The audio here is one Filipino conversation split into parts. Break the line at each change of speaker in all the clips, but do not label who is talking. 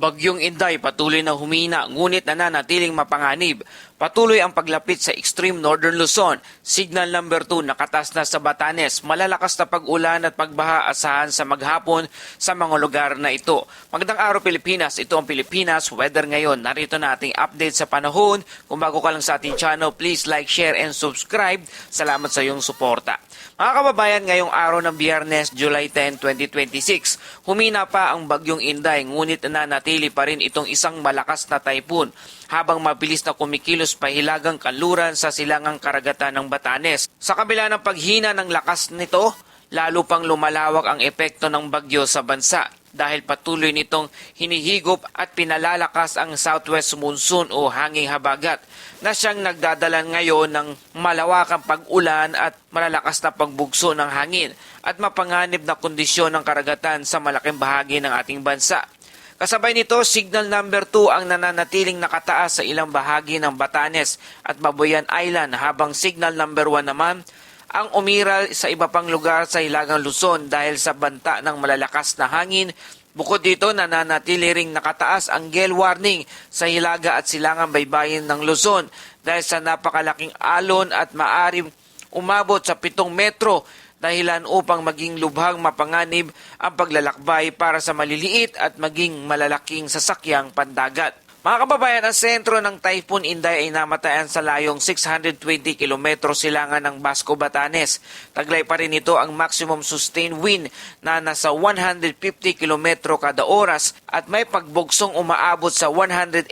Bagyong Inday patuloy na humina ngunit nananatiling mapanganib. Patuloy ang paglapit sa extreme northern Luzon. Signal number 2 nakatas na sa Batanes. Malalakas na pag-ulan at pagbaha asahan sa maghapon sa mga lugar na ito. Magandang araw Pilipinas, ito ang Pilipinas Weather ngayon. Narito na ating update sa panahon. Kung bago ka lang sa ating channel, please like, share, and subscribe. Salamat sa iyong suporta. Mga kababayan, ngayong araw ng Biyernes, July 10, 2026, humina pa ang Bagyong Inday ngunit nanatili pa rin itong isang malakas na typhoon habang mabilis na kumikilos pahilagang kanluran sa silangang karagatan ng Batanes. Sa kabila ng paghina ng lakas nito, lalo pang lumalawak ang epekto ng bagyo sa bansa dahil patuloy nitong hinihigop at pinalalakas ang southwest monsoon o hanging habagat na siyang nagdadala ngayon ng malawakang pag-ulan at malalakas na pagbugso ng hangin at mapanganib na kondisyon ng karagatan sa malaking bahagi ng ating bansa. Kasabay nito, signal number 2 ang nananatiling nakataas sa ilang bahagi ng Batanes at Babuyan Island habang signal number 1 naman ang umiral sa iba pang lugar sa Hilagang Luzon dahil sa banta ng malalakas na hangin. Bukod dito, nananatili ring nakataas ang gale warning sa Hilaga at Silangang Baybayin ng Luzon dahil sa napakalaking alon at maaring umabot sa 7 metro dahilan upang maging lubhang mapanganib ang paglalakbay para sa maliliit at maging malalaking sasakyang pandagat. Mga kababayan, ang sentro ng Typhoon Inday ay namatayan sa layong 620 km silangan ng Basco, Batanes. Taglay pa rin ito ang maximum sustained wind na nasa 150 km kada oras at may pagbugsong umaabot sa 185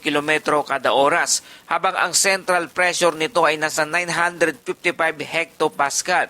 km kada oras, habang ang central pressure nito ay nasa 955 hectopascal.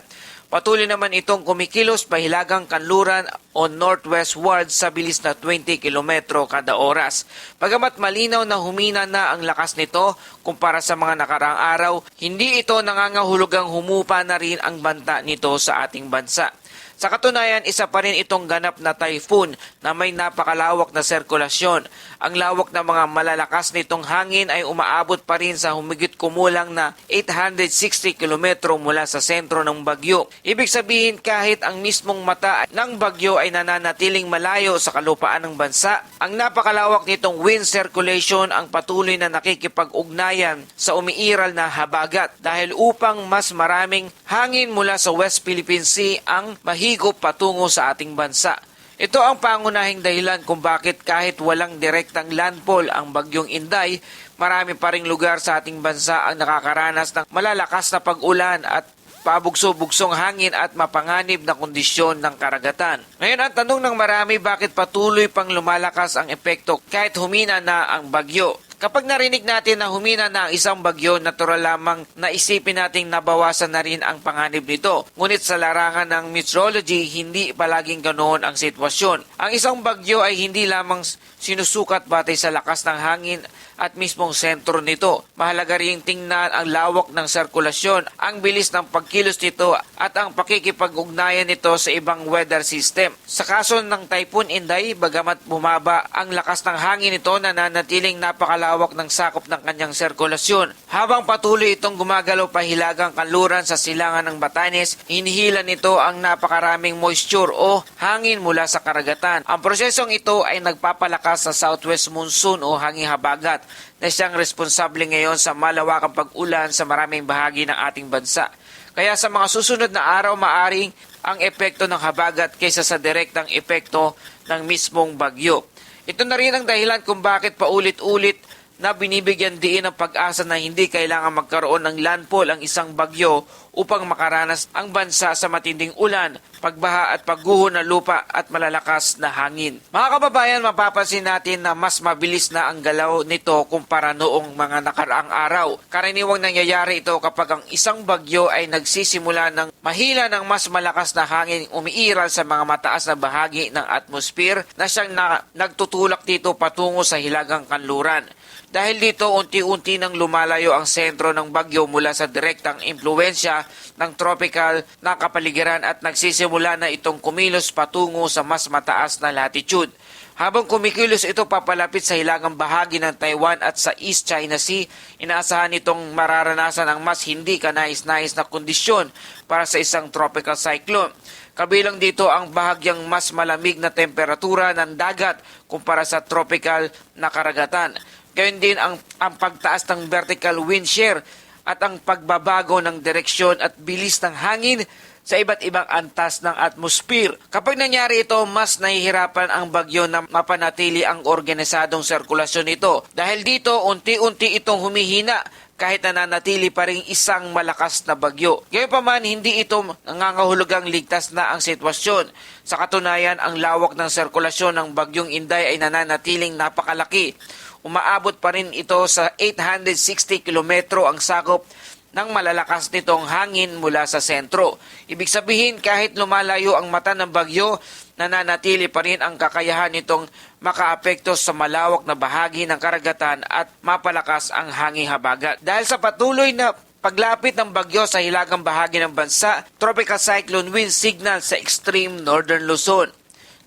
Patuloy naman itong kumikilos pahilagang kanluran o northwestward sa bilis na 20 km kada oras. Bagamat malinaw na humina na ang lakas nito kumpara sa mga nakaraang araw, hindi ito nangangahulugang humupa na rin ang banta nito sa ating bansa. Sa katunayan, isa pa rin itong ganap na typhoon na may napakalawak na sirkulasyon. Ang lawak ng mga malalakas nitong hangin ay umaabot pa rin sa humigit kumulang na 860 km mula sa sentro ng bagyo. Ibig sabihin, kahit ang mismong mata ng bagyo ay nananatiling malayo sa kalupaan ng bansa, ang napakalawak nitong wind circulation ang patuloy na nakikipag-ugnayan sa umiiral na habagat dahil upang mas maraming hangin mula sa West Philippine Sea ang mahigop patungo sa ating bansa. Ito ang pangunahing dahilan kung bakit kahit walang direktang landfall ang Bagyong Inday, marami pa ring lugar sa ating bansa ang nakakaranas ng malalakas na pag-ulan at pabugso-bugsong hangin at mapanganib na kondisyon ng karagatan. Ngayon ang tanong ng marami, bakit patuloy pang lumalakas ang epekto kahit humina na ang bagyo? Kapag narinig natin na humina na ang isang bagyo, natural lamang na isipin nating nabawasan na rin ang panganib nito. Ngunit sa larangan ng meteorology, hindi palaging ganoon ang sitwasyon. Ang isang bagyo ay hindi lamang sinusukat batay sa lakas ng hangin at mismong sentro nito. Mahalaga rin tingnan ang lawak ng sirkulasyon, ang bilis ng pagkilos nito at ang pakikipag-ugnayan nito sa ibang weather system. Sa kaso ng Typhoon Inday, bagamat bumaba ang lakas ng hangin nito, nananatiling napakalawak ng sakop ng kanyang sirkulasyon. Habang patuloy itong gumagalaw pahilagang kanluran sa silangan ng Batanes, hinihila nito ang napakaraming moisture o hangin mula sa karagatan. Ang prosesong ito ay nagpapalakas sa southwest monsoon o hanging habagat na siyang responsable ngayon sa malawakang pag-ulan sa maraming bahagi ng ating bansa. Kaya sa mga susunod na araw, maaring ang epekto ng habagat kaysa sa direktang epekto ng mismong bagyo. Ito na rin ang dahilan kung bakit paulit-ulit na binibigyan diin ng pag-asa na hindi kailangan magkaroon ng landfall ang isang bagyo upang makaranas ang bansa sa matinding ulan, pagbaha at pagguho ng lupa at malalakas na hangin. Mga kababayan, mapapansin natin na mas mabilis na ang galaw nito kumpara noong mga nakaraang araw. Karaniwang nangyayari ito kapag ang isang bagyo ay nagsisimula ng mahila ng mas malakas na hangin umiiral sa mga mataas na bahagi ng atmosphere na siyang nagtutulak dito patungo sa hilagang kanluran. Dahil dito, unti-unti nang lumalayo ang sentro ng bagyo mula sa direktang impluwensya ng tropical na kapaligiran at nagsisimula na itong kumilos patungo sa mas mataas na latitude. Habang kumikilos ito papalapit sa hilagang bahagi ng Taiwan at sa East China Sea, inaasahan itong mararanasan ang mas hindi kanais-nais na kondisyon para sa isang tropical cyclone. Kabilang dito ang bahagyang mas malamig na temperatura ng dagat kumpara sa tropical na karagatan. Gayon din ang pagtaas ng vertical wind shear at ang pagbabago ng direksyon at bilis ng hangin sa iba't ibang antas ng atmosphere. Kapag nangyari ito, mas nahihirapan ang bagyo na mapanatili ang organisadong sirkulasyon nito. Dahil dito, unti-unti itong humihina kahit nananatili pa rin isang malakas na bagyo. Gayunpaman, hindi ito nangangahulugang ligtas na ang sitwasyon. Sa katunayan, ang lawak ng sirkulasyon ng bagyong Inday ay nananatiling napakalaki. Umaabot pa rin ito sa 860 kilometro ang sakop ng malalakas nitong hangin mula sa sentro. Ibig sabihin, kahit lumalayo ang mata ng bagyo, nananatili pa rin ang kakayahan nitong makaapekto sa malawak na bahagi ng karagatan at mapalakas ang hangin habagat. Dahil sa patuloy na paglapit ng bagyo sa hilagang bahagi ng bansa, tropical cyclone wind signal sa extreme northern Luzon.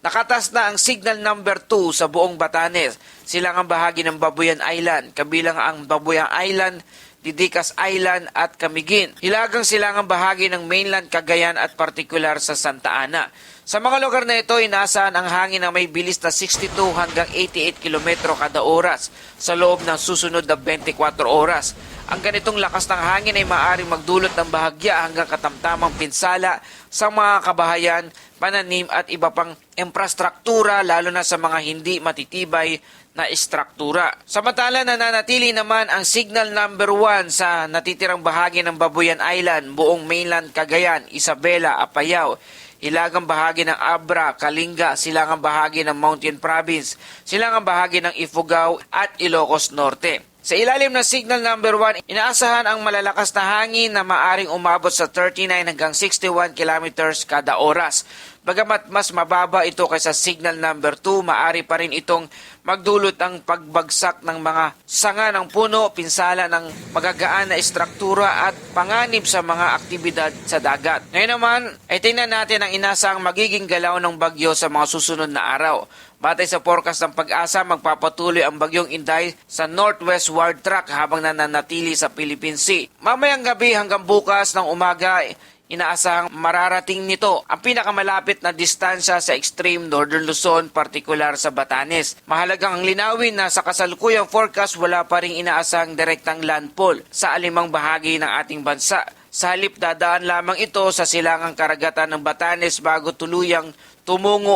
Nakatas na ang signal number 2 sa buong Batanes, silangang bahagi ng Babuyan Island, kabilang ang Babuyan Island, Didicas Island at Camiguin. Hilagang silangang bahagi ng mainland Cagayan at partikular sa Santa Ana. Sa mga lugar na ito, inaasahan ang hangin na may bilis na 62 hanggang 88 km kada oras sa loob ng susunod na 24 oras. Ang ganitong lakas ng hangin ay maaaring magdulot ng bahagya hanggang katamtamang pinsala sa mga kabahayan, pananim at iba pang infrastruktura lalo na sa mga hindi matitibay na istruktura. Samantala, nananatili naman ang signal number 1 sa natitirang bahagi ng Babuyan Island, buong mainland Cagayan, Isabela, Apayao, hilagang bahagi ng Abra, Kalinga, silangang bahagi ng Mountain Province, silangang bahagi ng Ifugao at Ilocos Norte. Sa ilalim ng signal number 1, inaasahan ang malalakas na hangin na maaring umabot sa 39 hanggang 61 kilometers kada oras. Bagamat mas mababa ito kaysa signal number 2, maari pa rin itong magdulot ang pagbagsak ng mga sanga ng puno, pinsala ng magagaan na istruktura at panganib sa mga aktibidad sa dagat. Ngayon naman ay tingnan natin ang inaasahang magiging galaw ng bagyo sa mga susunod na araw. Batay sa forecast ng Pag-asa, magpapatuloy ang bagyong Inday sa northwestward track habang nananatili sa Philippine Sea. Mamayang gabi hanggang bukas ng umaga, inaasahang mararating nito ang pinakamalapit na distansya sa extreme northern Luzon, partikular sa Batanes. Mahalagang linawin na sa kasalukuyang forecast wala pa ring inaasahang direktang landfall sa alimang bahagi ng ating bansa. Sa halip, dadaan lamang ito sa silangang karagatan ng Batanes bago tuluyang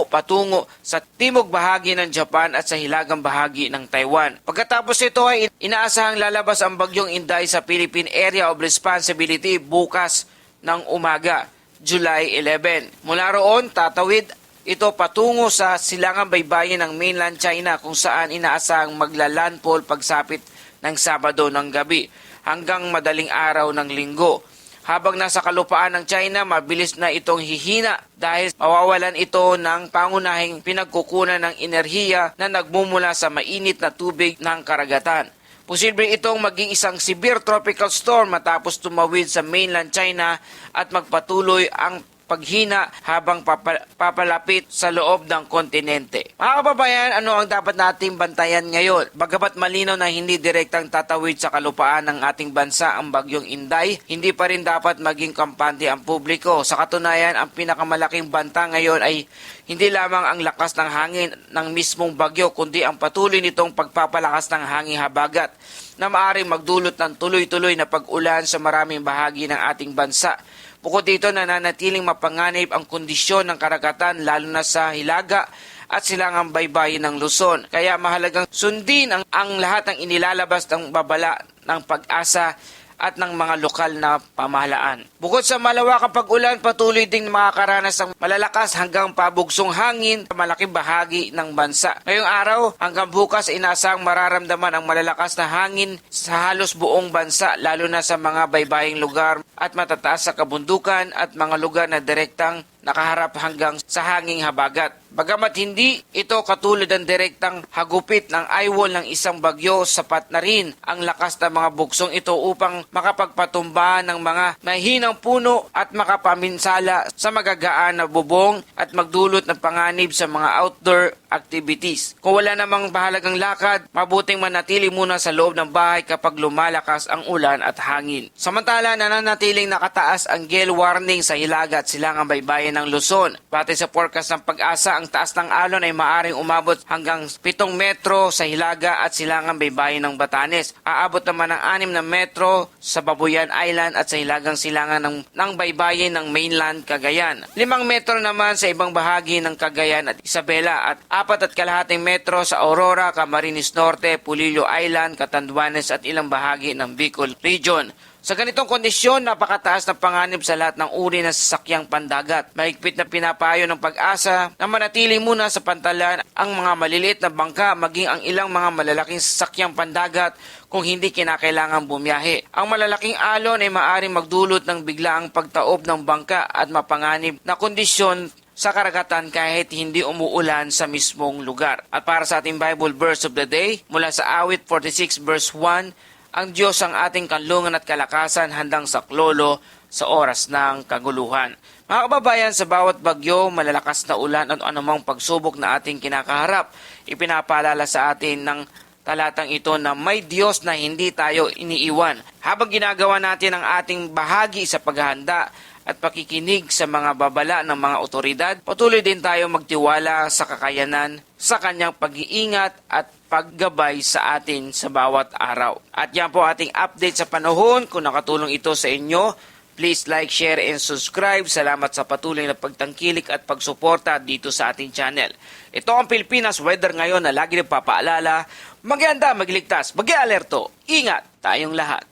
patungo sa timog bahagi ng Japan at sa hilagang bahagi ng Taiwan. Pagkatapos ito ay inaasahang lalabas ang bagyong Inday sa Philippine Area of Responsibility bukas ng umaga, July 11. Mula roon, tatawid ito patungo sa silangang baybayin ng mainland China kung saan inaasahang maglalandfall pagsapit ng Sabado ng gabi hanggang madaling araw ng Linggo. Habang nasa kalupaan ng China, mabilis na itong hihina dahil mawawalan ito ng pangunahing pinagkukunan ng enerhiya na nagmumula sa mainit na tubig ng karagatan. Posible itong maging isang severe tropical storm matapos tumawid sa mainland China at magpatuloy ang paghina habang papalapit sa loob ng kontinente. Mga kababayan, ano ang dapat nating bantayan ngayon? Bagamat malinaw na hindi direktang tatawid sa kalupaan ng ating bansa ang bagyong Inday, hindi pa rin dapat maging kampante ang publiko. Sa katunayan, ang pinakamalaking banta ngayon ay hindi lamang ang lakas ng hangin ng mismong bagyo, kundi ang patuloy nitong pagpapalakas ng hangin habagat na maaaring magdulot ng tuloy-tuloy na pag-ulan sa maraming bahagi ng ating bansa. Bukod dito, nananatiling mapanganib ang kondisyon ng karagatan lalo na sa hilaga at silangang baybayin ng Luzon. Kaya mahalagang sundin ang lahat ng inilalabas ng babala ng Pag-asa at ng mga lokal na pamahalaan. Bukod sa malawakang pag-ulan, patuloy ding makakaranas ng malalakas hanggang pabugsong hangin sa malaking bahagi ng bansa. Ngayong araw hanggang bukas, inaasahang mararamdaman ang malalakas na hangin sa halos buong bansa, lalo na sa mga baybaying lugar at matataas sa kabundukan at mga lugar na direktang nakaharap hanggang sa hanging habagat. Bagamat hindi ito katulad ng direktang hagupit ng eyewall ng isang bagyo, sapat na rin ang lakas ng mga buksong ito upang makapagpatumba ng mga mahinang puno at makapaminsala sa magagaan na bubong at magdulot ng panganib sa mga outdoor activities. Kung wala namang bahalagang lakad, mabuting manatili muna sa loob ng bahay kapag lumalakas ang ulan at hangin. Samantala, nananatiling nakataas ang gale warning sa Hilaga at Silangang Baybayin ng Luzon. Batay sa forecast ng Pag-asa, ang taas ng alon ay maaring umabot hanggang 7 metro sa Hilaga at Silangang Baybayin ng Batanes. Aabot naman ng 6 na metro sa Babuyan Island at sa Hilagang Silangan ng Baybayin ng mainland Cagayan. 5 metro naman sa ibang bahagi ng Cagayan at Isabela at 4.5 metro sa Aurora, Camarines Norte, Pulillo Island, Catanduanes at ilang bahagi ng Bicol Region. Sa ganitong kondisyon, napakataas na panganib sa lahat ng uri ng sasakyang pandagat. Mahigpit na pinapayo ng Pag-asa na manatili muna sa pantalan ang mga maliliit na bangka maging ang ilang mga malalaking sasakyang pandagat kung hindi kinakailangang bumiyahe. Ang malalaking alon ay maaaring magdulot ng biglaang pagtaob ng bangka at mapanganib na kondisyon sa karagatan kahit hindi umuulan sa mismong lugar. At para sa ating Bible verse of the day, mula sa Awit 46 verse 1, ang Diyos ang ating kanlungan at kalakasan handang saklolo sa oras ng kaguluhan. Mga kababayan, sa bawat bagyo, malalakas na ulan at anumang pagsubok na ating kinakaharap, ipinapaalala sa atin ng talatang ito na may Diyos na hindi tayo iniiwan. Habang ginagawa natin ang ating bahagi sa paghahanda at pakikinig sa mga babala ng mga otoridad, patuloy din tayo magtiwala sa kakayanan, sa kanyang pag-iingat at paggabay sa atin sa bawat araw. At yan po ating update sa panahon. Kung nakatulong ito sa inyo, please like, share, and subscribe. Salamat sa patuloy na pagtangkilik at pagsuporta dito sa ating channel. Ito ang Pilipinas Weather ngayon na lagi nagpapaalala, mag-ianda, magligtas, mag-alerto. Ingat tayong lahat.